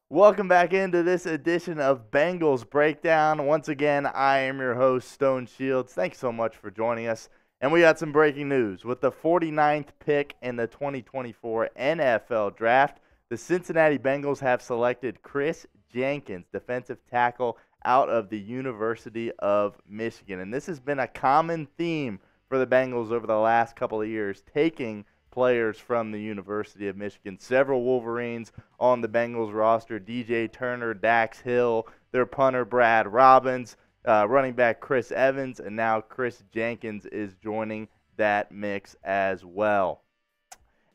Welcome back into this edition of Bengals Breakdown. Once again, I am your host, Stone Shiels. Thanks so much for joining us. And we got some breaking news. With the 49th pick in the 2024 NFL Draft, the Cincinnati Bengals have selected Kris Jenkins, defensive tackle out of the University of Michigan. And this has been a common theme for the Bengals over the last couple of years, taking players from the University of Michigan. Several Wolverines on the Bengals roster: DJ Turner, Dax Hill, their punter Brad Robbins, running back Chris Evans, and now Kris Jenkins is joining that mix as well.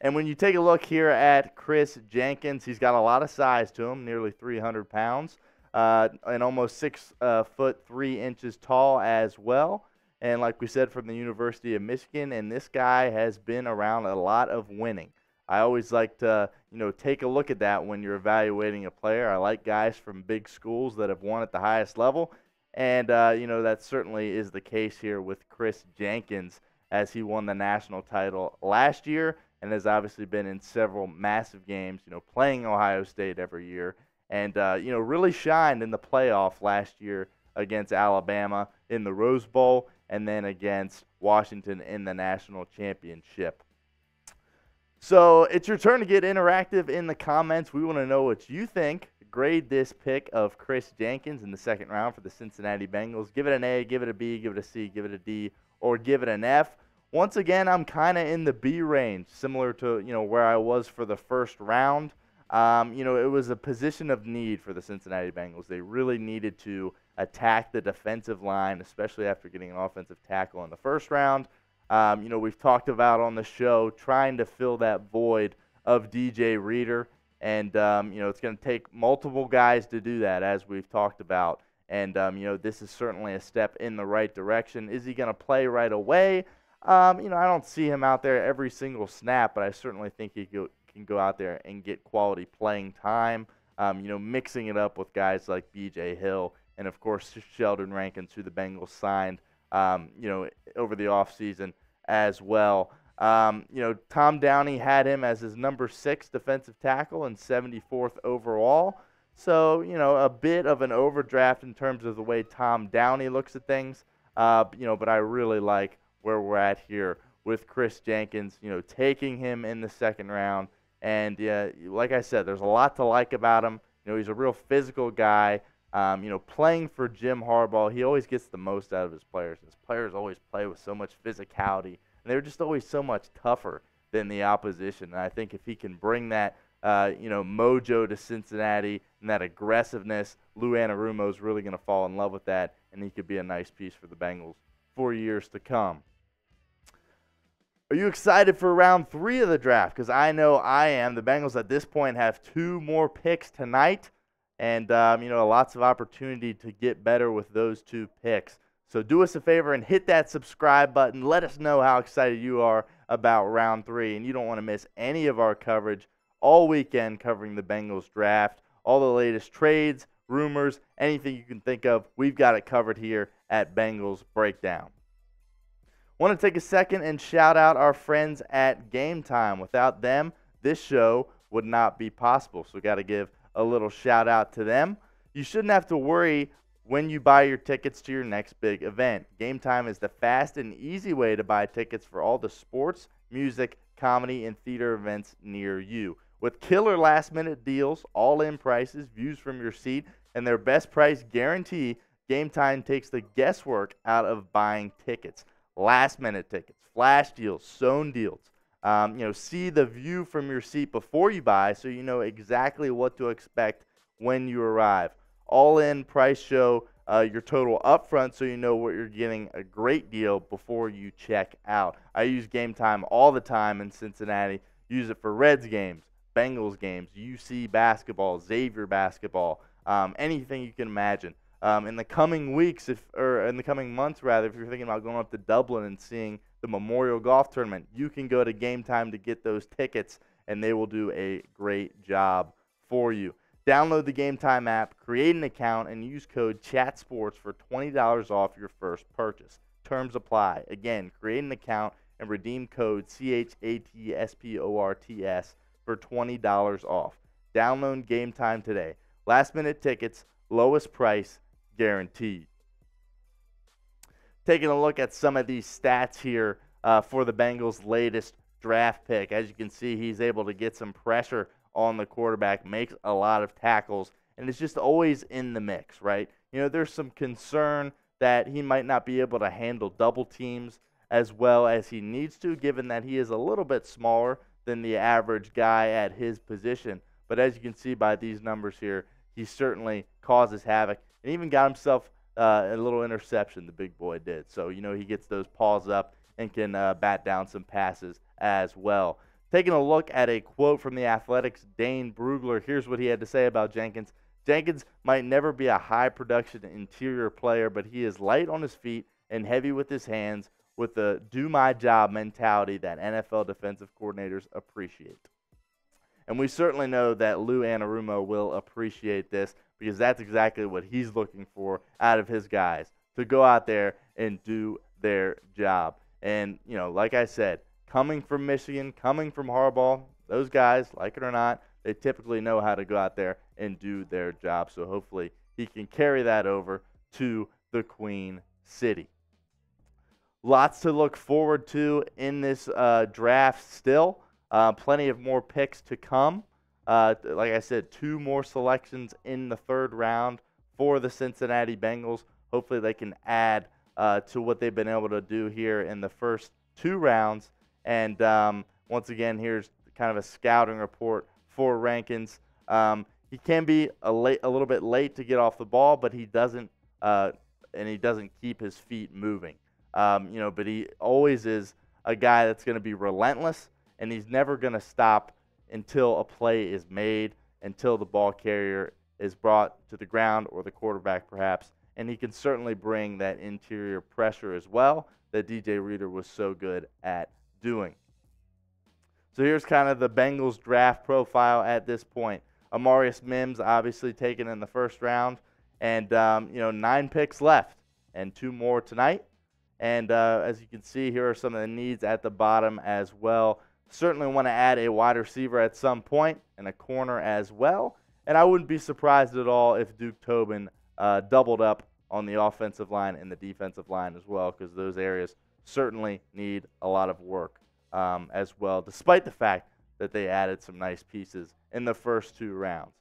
And when you take a look here at Kris Jenkins, he's got a lot of size to him, nearly 300 pounds, and almost 6 foot 3 inches tall as well. And like we said, from the University of Michigan, and this guy has been around a lot of winning. I always like to, take a look at that when you're evaluating a player. I like guys from big schools that have won at the highest level, and that certainly is the case here with Kris Jenkins, as he won the national title last year and has obviously been in several massive games, playing Ohio State every year, and really shined in the playoff last year against Alabama in the Rose Bowl, and then against Washington in the national championship. So it's your turn to get interactive in the comments. We want to know what you think. Grade this pick of Kris Jenkins in the second round for the Cincinnati Bengals. Give it an A, give it a B, give it a C, give it a D, or give it an F. Once again, I'm kind of in the B range, similar to where I was for the first round. It was a position of need for the Cincinnati Bengals. They really needed to attack the defensive line, especially after getting an offensive tackle in the first round. We've talked about on the show trying to fill that void of DJ Reader, and it's going to take multiple guys to do that, as we've talked about. And this is certainly a step in the right direction. Is he going to play right away? I don't see him out there every single snap, but I certainly think he can go out there and get quality playing time. Mixing it up with guys like B.J. Hill and, of course, Sheldon Rankins, who the Bengals signed, over the offseason as well. Tom Downey had him as his number 6 defensive tackle and 74th overall. So, a bit of an overdraft in terms of the way Tom Downey looks at things. But I really like where we're at here with Kris Jenkins, taking him in the second round. And, like I said, there's a lot to like about him. He's a real physical guy. Playing for Jim Harbaugh, he always gets the most out of his players. His players always play with so much physicality, and they're just always so much tougher than the opposition. And I think if he can bring that, mojo to Cincinnati and that aggressiveness, Lou Anarumo is really going to fall in love with that, and he could be a nice piece for the Bengals for years to come. Are you excited for round 3 of the draft? Because I know I am. The Bengals at this point have 2 more picks tonight. And, lots of opportunity to get better with those 2 picks. So do us a favor and hit that subscribe button. Let us know how excited you are about round 3. And you don't want to miss any of our coverage all weekend covering the Bengals draft. All the latest trades, rumors, anything you can think of, we've got it covered here at Bengals Breakdown. Want to take a second and shout out our friends at Game Time. Without them, this show would not be possible. So got to give a little shout out to them. You shouldn't have to worry when you buy your tickets to your next big event. Game Time is the fast and easy way to buy tickets for all the sports, music, comedy, and theater events near you. With killer last-minute deals, all-in prices, views from your seat, and their best price guarantee, Game Time takes the guesswork out of buying tickets. Last-minute tickets, flash deals, zone deals. See the view from your seat before you buy so you know exactly what to expect when you arrive. All-in price show your total upfront so you know what you're getting, a great deal before you check out. I use Game Time all the time in Cincinnati. Use it for Reds games, Bengals games, UC basketball, Xavier basketball, anything you can imagine. In the coming weeks, in the coming months rather, if you're thinking about going up to Dublin and seeing the Memorial Golf Tournament, you can go to Game Time to get those tickets, and they will do a great job for you. Download the Game Time app, create an account, and use code CHATSPORTS for $20 off your first purchase. Terms apply. Again, create an account and redeem code CHATSPORTS for $20 off. Download Game Time today. Last-minute tickets, lowest price, guaranteed. Taking a look at some of these stats here for the Bengals' latest draft pick. As you can see, he's able to get some pressure on the quarterback, makes a lot of tackles, and is just always in the mix, right? You know, there's some concern that he might not be able to handle double teams as well as he needs to, given that he is a little bit smaller than the average guy at his position. But as you can see by these numbers here, he certainly causes havoc and even got himself a little interception, the big boy did. So, you know, he gets those paws up and can bat down some passes as well. Taking a look at a quote from the Athletics' Dane Brugler, here's what he had to say about Jenkins. Jenkins might never be a high-production interior player, but he is light on his feet and heavy with his hands with the do-my-job mentality that NFL defensive coordinators appreciate. And we certainly know that Lou Anarumo will appreciate this because that's exactly what he's looking for out of his guys, to go out there and do their job. And, you know, like I said, coming from Michigan, coming from Harbaugh, those guys, like it or not, they typically know how to go out there and do their job. So hopefully he can carry that over to the Queen City. Lots to look forward to in this draft still. Plenty of more picks to come. Like I said, 2 more selections in the 3rd round for the Cincinnati Bengals. Hopefully they can add to what they've been able to do here in the first 2 rounds. And once again, here's kind of a scouting report for Rankins. He can be a little bit late to get off the ball, but he doesn't keep his feet moving. You know, but he always is a guy that's going to be relentless, and he's never going to stop until a play is made, until the ball carrier is brought to the ground or the quarterback perhaps. And he can certainly bring that interior pressure as well that DJ Reader was so good at doing. So here's kind of the Bengals draft profile at this point. Amarius Mims obviously taken in the 1st round, and you know, 9 picks left and 2 more tonight. And as you can see, here are some of the needs at the bottom as well. Certainly want to add a wide receiver at some point and a corner as well. And I wouldn't be surprised at all if Duke Tobin doubled up on the offensive line and the defensive line as well, because those areas certainly need a lot of work as well, despite the fact that they added some nice pieces in the first 2 rounds.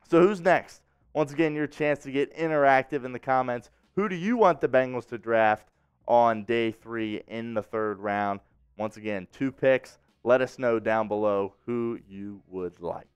So who's next? Once again, your chance to get interactive in the comments. Who do you want the Bengals to draft on day 3 in the 3rd round? Once again, 2 picks. Let us know down below who you would like.